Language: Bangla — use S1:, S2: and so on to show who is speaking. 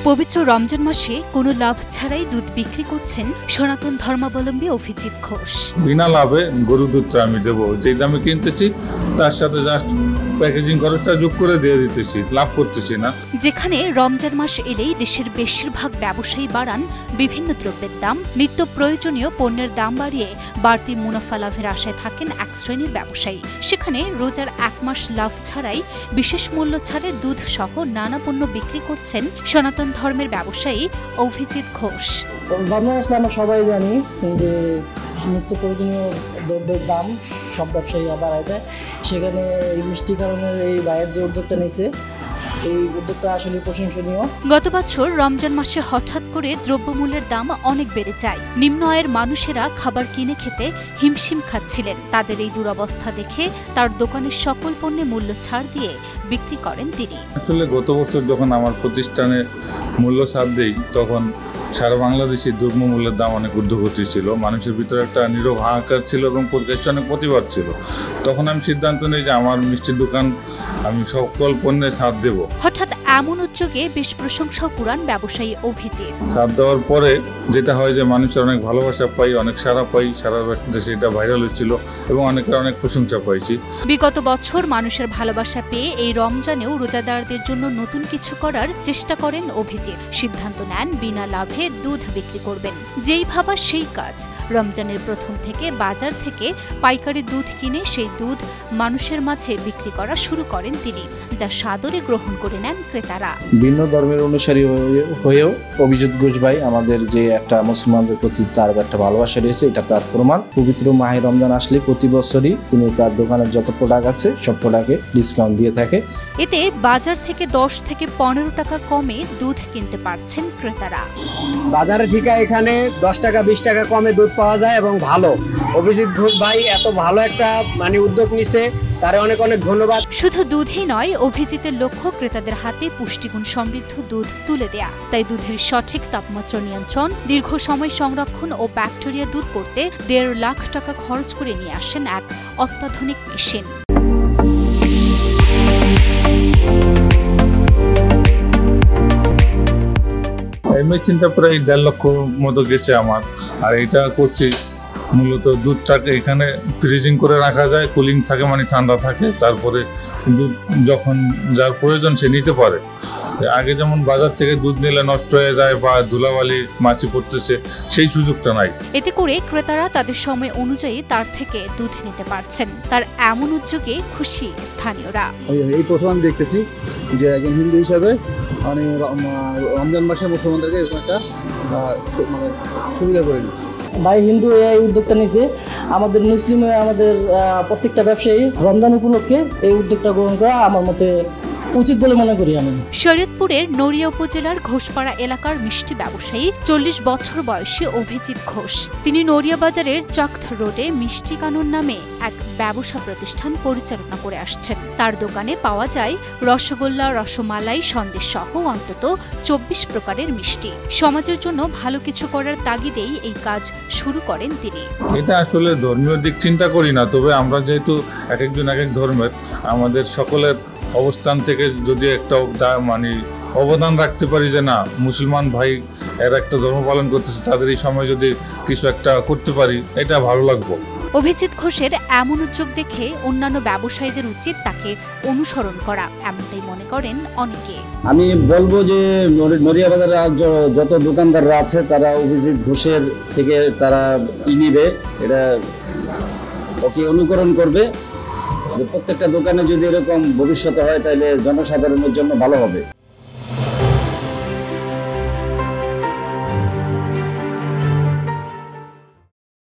S1: পবিত্র রমজান মাসে কোনো লাভ ছাড়াই দুধ বিক্রি করছেন সনাতন ধর্মাবলম্বী অভিজিৎ ঘোষ।
S2: বিনা লাভে গরুর দুধটা আমি দেবো, যে দামে কিনতেছি তার সাথে জাস্ট প্যাকেজিং খরচটা যোগ করে দিয়ে দিতেছি, লাভ করতেছি না।
S1: যেখানে রমজান মাস এলেই দেশের বেশিরভাগ ব্যবসায়ী বাড়ান বিভিন্ন দ্রব্যের দাম, নিত্য প্রয়োজনীয় পণ্যের দাম বাড়িয়ে বাড়তি মুনাফা লাভের আশায় থাকেন এক শ্রেণীর ব্যবসায়ী। সেখানে রোজার 1 মাস লাভ ছাড়াই বিশেষ মূল্য ছাড়ে দুধ সহ নানা পণ্য বিক্রি করছেন সনাতন ধর্মের ব্যবসায়ী অভিজিৎ ঘোষ।
S3: রমজান আসলে আমরা সবাই জানি যে নিত্য প্রয়োজনীয় দ্রব্যের দাম সব ব্যবসায়ী বাড়ায় দেয়। সেখানে এই মিষ্টি কারণের এই ভাইয়ের যে উদ্যোগটা নিয়েছে, এই উদ্যোগটা আসলে প্রশংসনীয়।
S1: গত বছর রমজান মাসে হঠাৎ করে দ্রব্যমূল্যের দাম অনেক বেড়ে যায়। নিম্ন আয়ের মানুষেরা খাবার কিনে খেতে হিমশিম খাচ্ছিলেন। তাদের এই দুরবস্থা দেখে তার দোকানের সকল পণ্যে মূল্য ছাড় দিয়ে বিক্রি করেন তিনি।
S2: আসলে গত বছর যখন আমার প্রতিষ্ঠানে মূল্য ছাড় দেই, তখন সারা বাংলাদেশে দ্রব্যমূল্যের দাম অনেক ঊর্ধ্বগতি ছিল। মানুষের ভিতরে একটা নীরব হাহাকার ছিল এবং অনেক প্রতিবাদ ছিল। তখন আমি সিদ্ধান্ত নিই যে আমার মিষ্টির দোকান আমি সকল পণ্যে ছাড় দেব।
S1: হঠাৎ এমন উদ্যোগে বেশ প্রশংসা কুড়ান ব্যবসায়ী অভিজিৎ।
S2: ছাড় দেওয়ার পরে যেটা হয় যে মানুষের অনেক ভালোবাসা পাই, অনেক সাড়া পাই, সারা দেশে এটা ভাইরাল হয়েছিল এবং অনেকের অনেক প্রশংসা পাইছি।
S1: বিগত বছর মানুষের ভালোবাসা পেয়ে এই রমজানেও রোজাদারদের জন্য নতুন কিছু করার চেষ্টা করেন অভিজিৎ। সিদ্ধান্ত নেন বিনা লাভে দুধ বিক্রি করবেন। যেই ভাবা সেই কাজ। রমজানের প্রথম থেকে বাজার থেকে পাইকারি দুধ কিনে সেই দুধ মানুষের মাঝে বিক্রি করা শুরু করেন তিনি, যা সাদরে গ্রহণ করে নেন ক্রেতারা।
S4: ভিন্ন ধর্মের অনুসারী হয়েও অভিজিৎ ঘোষ ভাই আমাদের যে একটা মুসলমানদের প্রতি তার একটা ভালোবাসা রয়েছে, এটা তার প্রমাণ। পবিত্র মাহে রমজান আসলে প্রতি বছরই তিনি তার দোকানের যত প্রোডাক্ট আছে সব প্রোডাক্টে ডিসকাউন্ট দিয়ে থাকে।
S1: এতে বাজার থেকে 10 থেকে 15 টাকা কমে দুধ কিনতে পারছেন ক্রেতারা।
S5: বাজারে ঠিক এখানে 10 টাকা 20 টাকা কমে দুধ পাওয়া যায় এবং ভালো। অভিজিৎ ঘোষ ভাই এত ভালো একটা উদ্যোগ নিছে, তারে অনেক অনেক ধন্যবাদ।
S1: শুধু দুধই নয়, অভিজিতের লক্ষ্য ক্রেতাদের হাতে পুষ্টিগুণ সমৃদ্ধ দুধ তুলে দেয়া। তাই দুধের সঠিক তাপমাত্রা নিয়ন্ত্রণ, দীর্ঘ সময় সংরক্ষণ ও ব্যাকটেরিয়া দূর করতে 1.5 লাখ টাকা খরচ করে নিয়ে আসেন এক অত্যাধুনিক মেশিন।
S2: এই মেশিনটা প্রায় 1.5 লক্ষ মতো গেছে আমার। আর এটা করছি মূলত দুধটাকে এখানে ফ্রিজিং করে রাখা যায়, কুলিং থাকে, মানে ঠান্ডা থাকে। তারপরে দুধ যখন যার প্রয়োজন সে নিতে পারে। আগে যেমন বাজার থেকে দুধ নিলে নষ্ট হয়ে যায় বা ধুলাবালি মাছি পড়তেছে, সেই সুযোগটা নাই।
S1: এতে করে ক্রেতারা তাদের সময় অনুযায়ী তার থেকে দুধ নিতে পারছেন। তার এমন উদ্যোগে খুশি স্থানীয়রা।
S6: এই প্রথম আমি দেখতেছি যে একজন হিন্দু হিসাবে মানে রমজান মাসে মুসলমানদেরকে একটা সুবিধা করে দিচ্ছে।
S3: ভাই হিন্দু এই উদ্যোগটা নিয়েছে। আমাদের মুসলিম আমাদের প্রত্যেকটা ব্যবসায়ী রমজান উপলক্ষে এই উদ্যোগটা গ্রহণ করা আমার মতে উচিত বলে মনে করি আমি।
S1: শরীয়তপুরের নড়িয়া উপজেলার ঘোষপাড়া এলাকার মিষ্টি ব্যবসায়ী 40 বছর বয়সী অভিজিৎ ঘোষ। তিনি নড়িয়া বাজারের চকথ রোডে মিষ্টি কানন নামে এক ব্যবসা প্রতিষ্ঠান পরিচালনা করে আসছেন। তার দোকানে পাওয়া যায় রসগোল্লা, রসমালাই, সন্দেশ সহ অন্তত 24 প্রকারের মিষ্টি। সমাজের জন্য ভালো কিছু করার তাগিদেই এই কাজ শুরু করেন তিনি।
S2: এটা আসলে ধর্মীয় দিক চিন্তা করি না, তবে আমরা যেহেতু এক একজন এক এক ধর্মের, আমাদের সকলের অবস্থান থেকে যদি একটা অবদান রাখতে পারি যে না, মুসলমান ভাই এর একটা ধর্ম পালন করতেছে, তাদের এই সময় যদি কিছু একটা করতে পারি, এটা ভালো লাগবে।
S1: অভিজিৎ ঘোষের এমন উদ্যোগ দেখে অন্যান্য ব্যবসায়ীদের উচিত তাকে অনুসরণ করা, এমনটাই মনে করেন অনেকে।
S4: আমি বলবো যে নড়িয়া বাজারে যত দোকানদাররা আছে তারা অভিজিৎ ঘোষের থেকে তারা নেবে, এটা ওকে অনুকরণ করবে। প্রত্যেকটা দোকানে যদি এরকম ভবিষ্যতে হয় তাহলে জনসাধারণের জন্য ভালো হবে।